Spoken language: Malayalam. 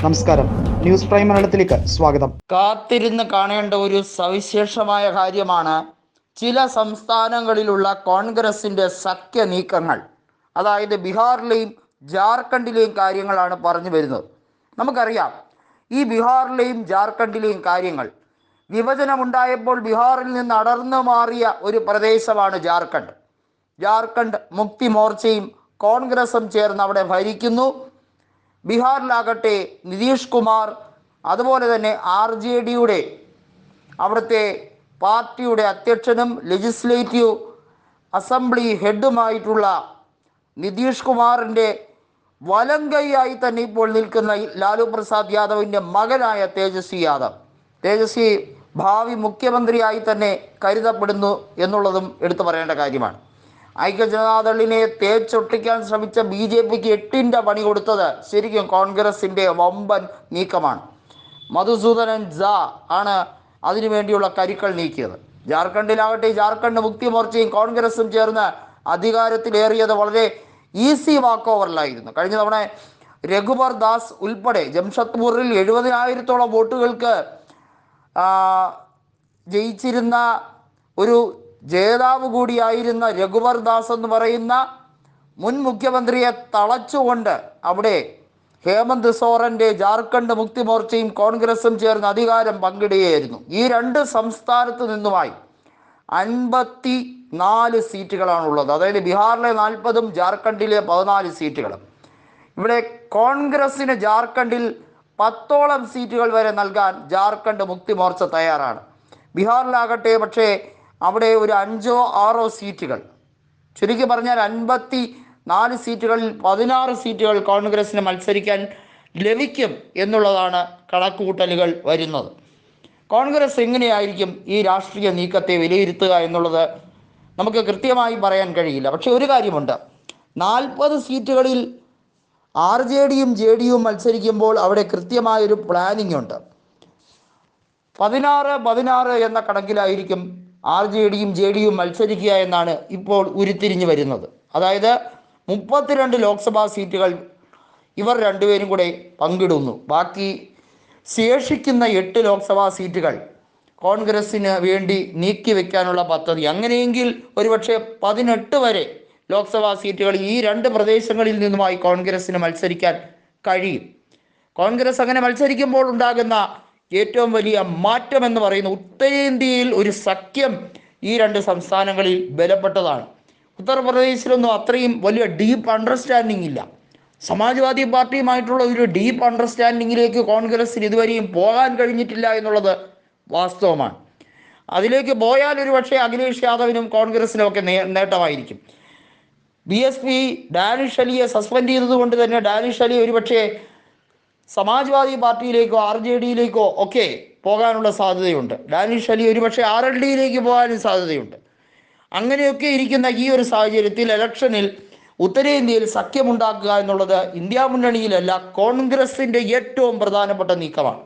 നമസ്കാരം, ന്യൂസ് പ്രൈം മലയാളത്തിലേക്ക് സ്വാഗതം. കാത്തിരുന്ന് കാണേണ്ട ഒരു സവിശേഷമായ കാര്യമാണ് ചില സംസ്ഥാനങ്ങളിലുള്ള കോൺഗ്രസിൻ്റെ സഖ്യ നീക്കങ്ങൾ. അതായത് ബീഹാറിലെയും ജാർഖണ്ഡിലെയും കാര്യങ്ങളാണ് പറഞ്ഞു വരുന്നത്. നമുക്കറിയാം, ഈ ബീഹാറിലെയും ജാർഖണ്ഡിലെയും കാര്യങ്ങൾ വിഭജനമുണ്ടായപ്പോൾ ബീഹാറിൽ നിന്ന് അടർന്നു മാറിയ ഒരു പ്രദേശമാണ് ജാർഖണ്ഡ് മുക്തി മോർച്ചയും കോൺഗ്രസും ചേർന്ന് അവിടെ ഭരിക്കുന്നു. ബീഹാറിലാകട്ടെ നിതീഷ് കുമാർ, അതുപോലെ തന്നെ RJDയുടെ അവിടുത്തെ പാർട്ടിയുടെ അധ്യക്ഷനും ലെജിസ്ലേറ്റീവ് അസംബ്ലി ഹെഡുമായിട്ടുള്ള നിതീഷ് കുമാറിൻ്റെ വലം കൈയായി തന്നെ ഇപ്പോൾ നിൽക്കുന്ന ലാലു പ്രസാദ് യാദവിൻ്റെ മകനായ തേജസ്വി ഭാവി മുഖ്യമന്ത്രിയായി തന്നെ കരുതപ്പെടുന്നു എന്നുള്ളതും എടുത്തു പറയേണ്ട കാര്യമാണ്. ഐക്യജനതാദളിനെ തേച്ചൊട്ടിക്കാൻ ശ്രമിച്ച BJPക്ക് 8ൻ്റെ പണി കൊടുത്തത് ശരിക്കും കോൺഗ്രസിൻ്റെ വമ്പൻ നീക്കമാണ്. മധുസൂദനൻ ഝാ ആണ് അതിനുവേണ്ടിയുള്ള കരുക്കൾ നീക്കിയത്. ജാർഖണ്ഡിലാകട്ടെ ജാർഖണ്ഡ് മുക്തി മോർച്ചയും കോൺഗ്രസും ചേർന്ന് അധികാരത്തിലേറിയത് വളരെ ഈസി വാക്ക് ഓവറിലായിരുന്നു. കഴിഞ്ഞ തവണ രഘുബർ ദാസ് ഉൾപ്പെടെ ജംഷഡ്പൂരിൽ 70,000-ഓളം വോട്ടുകൾക്ക് ജയിച്ചിരുന്ന ഒരു ജേതാവ് കൂടിയായിരുന്ന രഘുബർ ദാസ് എന്ന് പറയുന്ന മുൻ മുഖ്യമന്ത്രിയെ തളച്ചുകൊണ്ട് അവിടെ ഹേമന്ത് സോറൻ്റെ ജാർഖണ്ഡ് മുക്തി മോർച്ചയും കോൺഗ്രസും ചേർന്ന് അധികാരം പങ്കിടുകയായിരുന്നു. ഈ രണ്ട് സംസ്ഥാനത്ത് നിന്നുമായി 54 സീറ്റുകളാണുള്ളത്. അതായത് ബീഹാറിലെ 40-ഉം ജാർഖണ്ഡിലെ 14 സീറ്റുകളും. ഇവിടെ കോൺഗ്രസിന് ജാർഖണ്ഡിൽ 10ഓളം സീറ്റുകൾ വരെ നൽകാൻ ജാർഖണ്ഡ് മുക്തി മോർച്ച തയ്യാറാണ്. ബീഹാറിലാകട്ടെ പക്ഷേ അവിടെ ഒരു 5ഓ 6ഓ സീറ്റുകൾ, ചുരുക്കി പറഞ്ഞാൽ 54 സീറ്റുകളിൽ 16 സീറ്റുകൾ കോൺഗ്രസിന് മത്സരിക്കാൻ ലഭിക്കും എന്നുള്ളതാണ് കണക്കുകൂട്ടലുകൾ വരുന്നത്. കോൺഗ്രസ് എങ്ങനെയായിരിക്കും ഈ രാഷ്ട്രീയ നീക്കത്തെ വിലയിരുത്തുക എന്നുള്ളത് നമുക്ക് കൃത്യമായി പറയാൻ കഴിയില്ല. പക്ഷേ ഒരു കാര്യമുണ്ട്, 40 സീറ്റുകളിൽ RJDയും JDയും മത്സരിക്കുമ്പോൾ അവിടെ കൃത്യമായൊരു പ്ലാനിംഗ് ഉണ്ട്. 16 എന്ന കണക്കിലായിരിക്കും RJDയും JDയും മത്സരിക്കുക എന്നാണ് ഇപ്പോൾ ഉരുത്തിരിഞ്ഞു വരുന്നത്. അതായത് 32 ലോക്സഭാ സീറ്റുകൾ ഇവർ രണ്ടുപേരും കൂടെ പങ്കിടുന്നു. ബാക്കി ശേഷിക്കുന്ന 8 ലോക്സഭാ സീറ്റുകൾ കോൺഗ്രസ്സിന് വേണ്ടി നീക്കി വയ്ക്കാനുള്ള പദ്ധതി. അങ്ങനെയെങ്കിൽ ഒരുപക്ഷെ 18 വരെ ലോക്സഭാ സീറ്റുകൾ ഈ രണ്ട് പ്രദേശങ്ങളിൽ നിന്നുമായി കോൺഗ്രസ്സിന് മത്സരിക്കാൻ കഴിയും. കോൺഗ്രസ് അങ്ങനെ മത്സരിക്കുമ്പോൾ ഉണ്ടാകുന്ന ഏറ്റവും വലിയ മാറ്റം എന്ന് പറയുന്നത് ഉത്തരേന്ത്യയിൽ ഒരു സഖ്യം ഈ രണ്ട് സംസ്ഥാനങ്ങളിൽ ബലപ്പെട്ടതാണ്. ഉത്തർപ്രദേശിലൊന്നും അത്രയും വലിയ ഡീപ്പ് അണ്ടർസ്റ്റാൻഡിങ് ഇല്ല. സമാജ്വാദി പാർട്ടിയുമായിട്ടുള്ള ഒരു ഡീപ്പ് അണ്ടർസ്റ്റാൻഡിങ്ങിലേക്ക് കോൺഗ്രസ്സിന് ഇതുവരെയും പോകാൻ കഴിഞ്ഞിട്ടില്ല എന്നുള്ളത് വാസ്തവമാണ്. അതിലേക്ക് പോയാൽ ഒരു പക്ഷേ അഖിലേഷ് യാദവിനും കോൺഗ്രസ്സിനും ഒക്കെ നേട്ടമായിരിക്കും. BSP ഡാനിഷ് അലിയെ സസ്പെൻഡ് ചെയ്തതുകൊണ്ട് തന്നെ ഡാനിഷ് അലി ഒരുപക്ഷെ സമാജ്വാദി പാർട്ടിയിലേക്കോ RJDയിലേക്കോ ഒക്കെ പോകാനുള്ള സാധ്യതയുണ്ട്. ഡാനിഷ് അലി ഒരുപക്ഷെ RLDയിലേക്ക് പോകാനും സാധ്യതയുണ്ട്. അങ്ങനെയൊക്കെ ഇരിക്കുന്ന ഈ ഒരു സാഹചര്യത്തിൽ ഇലക്ഷനിൽ ഉത്തരേന്ത്യയിൽ സഖ്യമുണ്ടാക്കുക എന്നുള്ളത് ഇന്ത്യ മുന്നണിയിലല്ല, കോൺഗ്രസിൻ്റെ ഏറ്റവും പ്രധാനപ്പെട്ട നീക്കമാണ്.